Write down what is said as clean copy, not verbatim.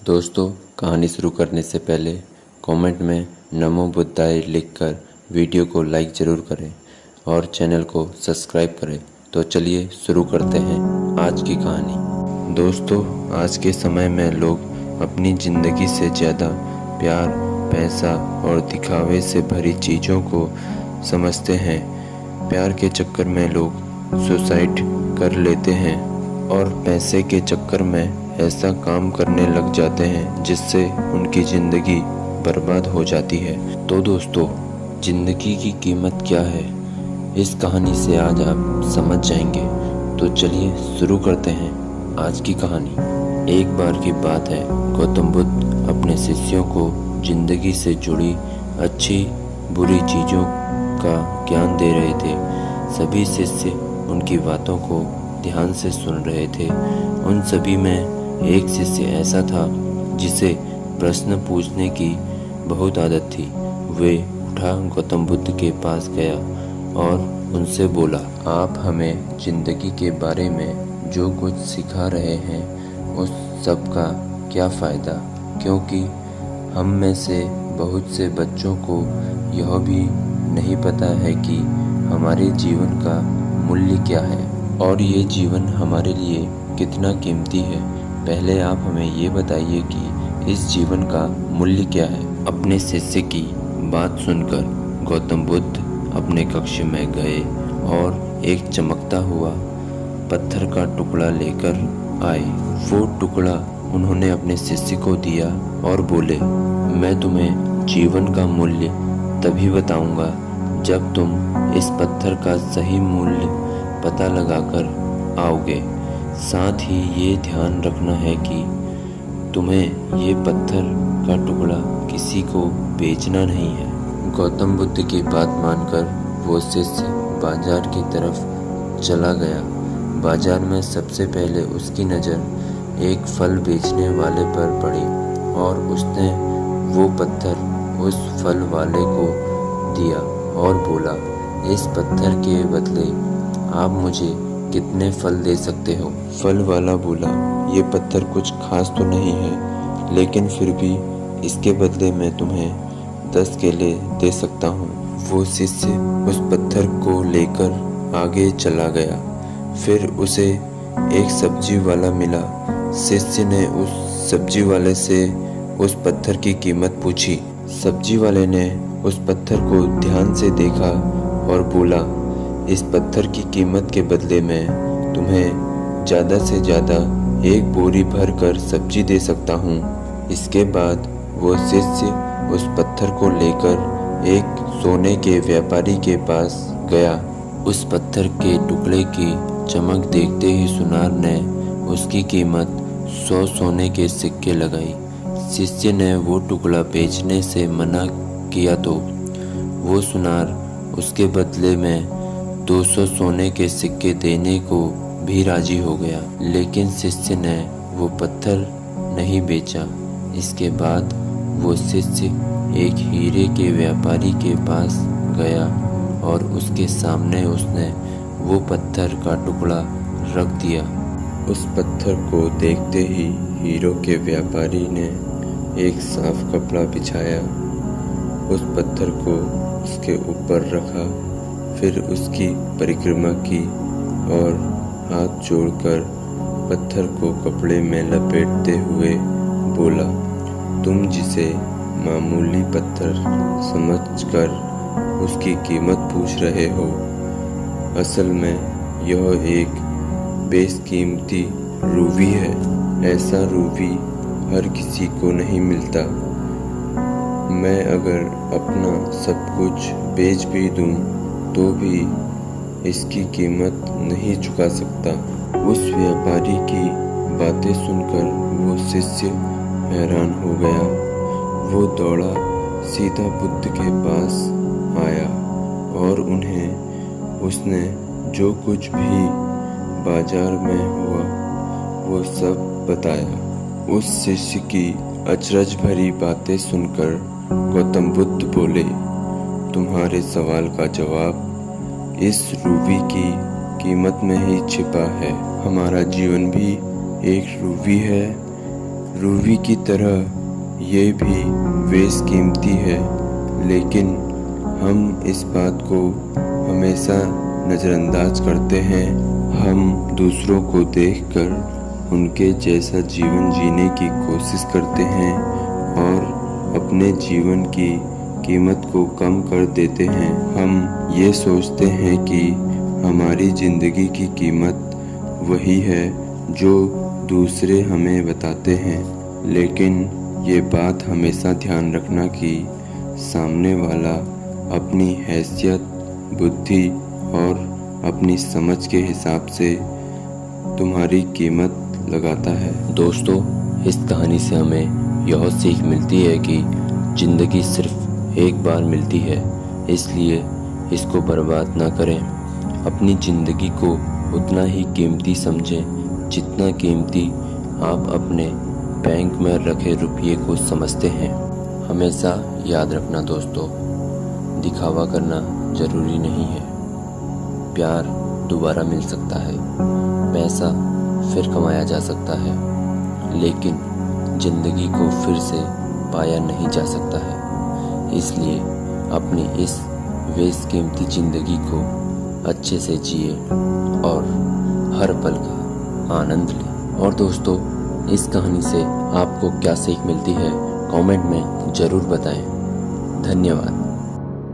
दोस्तों, कहानी शुरू करने से पहले कमेंट में नमो बुद्धाय लिखकर वीडियो को लाइक ज़रूर करें और चैनल को सब्सक्राइब करें। तो चलिए शुरू करते हैं आज की कहानी। दोस्तों, आज के समय में लोग अपनी ज़िंदगी से ज़्यादा प्यार, पैसा और दिखावे से भरी चीज़ों को समझते हैं। प्यार के चक्कर में लोग सुसाइड कर लेते हैं और पैसे के चक्कर में ऐसा काम करने लग जाते हैं जिससे उनकी ज़िंदगी बर्बाद हो जाती है। तो दोस्तों, ज़िंदगी की कीमत क्या है, इस कहानी से आज आप समझ जाएंगे। तो चलिए शुरू करते हैं आज की कहानी। एक बार की बात है, गौतम बुद्ध अपने शिष्यों को ज़िंदगी से जुड़ी अच्छी बुरी चीज़ों का ज्ञान दे रहे थे। सभी शिष्य उनकी बातों को ध्यान से सुन रहे थे। उन सभी में एक शिष्य ऐसा था जिसे प्रश्न पूछने की बहुत आदत थी। वे उठा गौतम बुद्ध के पास गया और उनसे बोला, आप हमें ज़िंदगी के बारे में जो कुछ सिखा रहे हैं उस सब का क्या फ़ायदा, क्योंकि हम में से बहुत से बच्चों को यह भी नहीं पता है कि हमारे जीवन का मूल्य क्या है और ये जीवन हमारे लिए कितना कीमती है। पहले आप हमें ये बताइए कि इस जीवन का मूल्य क्या है। अपने शिष्य की बात सुनकर गौतम बुद्ध अपने कक्ष में गए और एक चमकता हुआ पत्थर का टुकड़ा लेकर आए। वो टुकड़ा उन्होंने अपने शिष्य को दिया और बोले, मैं तुम्हें जीवन का मूल्य तभी बताऊंगा जब तुम इस पत्थर का सही मूल्य पता लगाकर आओगे। साथ ही ये ध्यान रखना है कि तुम्हें ये पत्थर का टुकड़ा किसी को बेचना नहीं है। गौतम बुद्ध की बात मानकर वो शिष्य बाजार की तरफ चला गया। बाजार में सबसे पहले उसकी नज़र एक फल बेचने वाले पर पड़ी और उसने वो पत्थर उस फल वाले को दिया और बोला, इस पत्थर के बदले आप मुझे कितने फल दे सकते हो। फल वाला बोला, ये पत्थर कुछ खास तो नहीं है, लेकिन फिर भी इसके बदले मैं तुम्हें 10 केले दे सकता हूँ। वो शिष्य उस पत्थर को लेकर आगे चला गया। फिर उसे एक सब्जी वाला मिला। शिष्य ने उस सब्जी वाले से उस पत्थर की कीमत पूछी। सब्जी वाले ने उस पत्थर को ध्यान से देखा और बोला, इस पत्थर की कीमत के बदले मैं तुम्हें ज़्यादा से ज़्यादा एक बोरी भर कर सब्जी दे सकता हूँ। इसके बाद वो शिष्य उस पत्थर को लेकर एक सोने के व्यापारी के पास गया। उस पत्थर के टुकड़े की चमक देखते ही सुनार ने उसकी कीमत 100 सोने के सिक्के लगाई। शिष्य ने वो टुकड़ा बेचने से मना किया तो वो सुनार उसके बदले में 200 सोने के सिक्के देने को भी राजी हो गया। लेकिन शिष्य ने वो पत्थर नहीं बेचा। इसके बाद वो शिष्य एक हीरे के व्यापारी के पास गया और उसके सामने उसने वो पत्थर का टुकड़ा रख दिया। उस पत्थर को देखते ही हीरो के व्यापारी ने एक साफ कपड़ा बिछाया, उस पत्थर को उसके ऊपर रखा, फिर उसकी परिक्रमा की और हाथ जोड़कर पत्थर को कपड़े में लपेटते हुए बोला, तुम जिसे मामूली पत्थर समझकर उसकी कीमत पूछ रहे हो, असल में यह एक बेशकीमती रूबी है। ऐसा रूबी हर किसी को नहीं मिलता। मैं अगर अपना सब कुछ बेच भी दूं तो भी इसकी कीमत नहीं चुका सकता। उस व्यापारी की बातें सुनकर वो शिष्य हैरान हो गया। वो दौड़ा सीधा बुद्ध के पास आया और उन्हें उसने जो कुछ भी बाजार में हुआ वो सब बताया। उस शिष्य की अचरज भरी बातें सुनकर गौतम बुद्ध बोले, तुम्हारे सवाल का जवाब इस रूबी की कीमत में ही छिपा है। हमारा जीवन भी एक रूबी है रूबी की तरह ये भी बेशकीमती है, लेकिन हम इस बात को हमेशा नज़रअंदाज करते हैं। हम दूसरों को देखकर उनके जैसा जीवन जीने की कोशिश करते हैं और अपने जीवन की कीमत को कम कर देते हैं। हम ये सोचते हैं कि हमारी ज़िंदगी की कीमत वही है जो दूसरे हमें बताते हैं, लेकिन ये बात हमेशा ध्यान रखना कि सामने वाला अपनी हैसियत, बुद्धि और अपनी समझ के हिसाब से तुम्हारी कीमत लगाता है। दोस्तों, इस कहानी से हमें यह सीख मिलती है कि ज़िंदगी सिर्फ एक बार मिलती है, इसलिए इसको बर्बाद ना करें। अपनी ज़िंदगी को उतना ही कीमती समझें जितना कीमती आप अपने बैंक में रखे रुपये को समझते हैं। हमेशा याद रखना दोस्तों, दिखावा करना ज़रूरी नहीं है। प्यार दोबारा मिल सकता है, पैसा फिर कमाया जा सकता है, लेकिन ज़िंदगी को फिर से पाया नहीं जा सकता है। इसलिए अपनी इस बेशकीमती ज़िंदगी को अच्छे से जिए और हर पल का आनंद लें। और दोस्तों, इस कहानी से आपको क्या सीख मिलती है कमेंट में ज़रूर बताएं। धन्यवाद।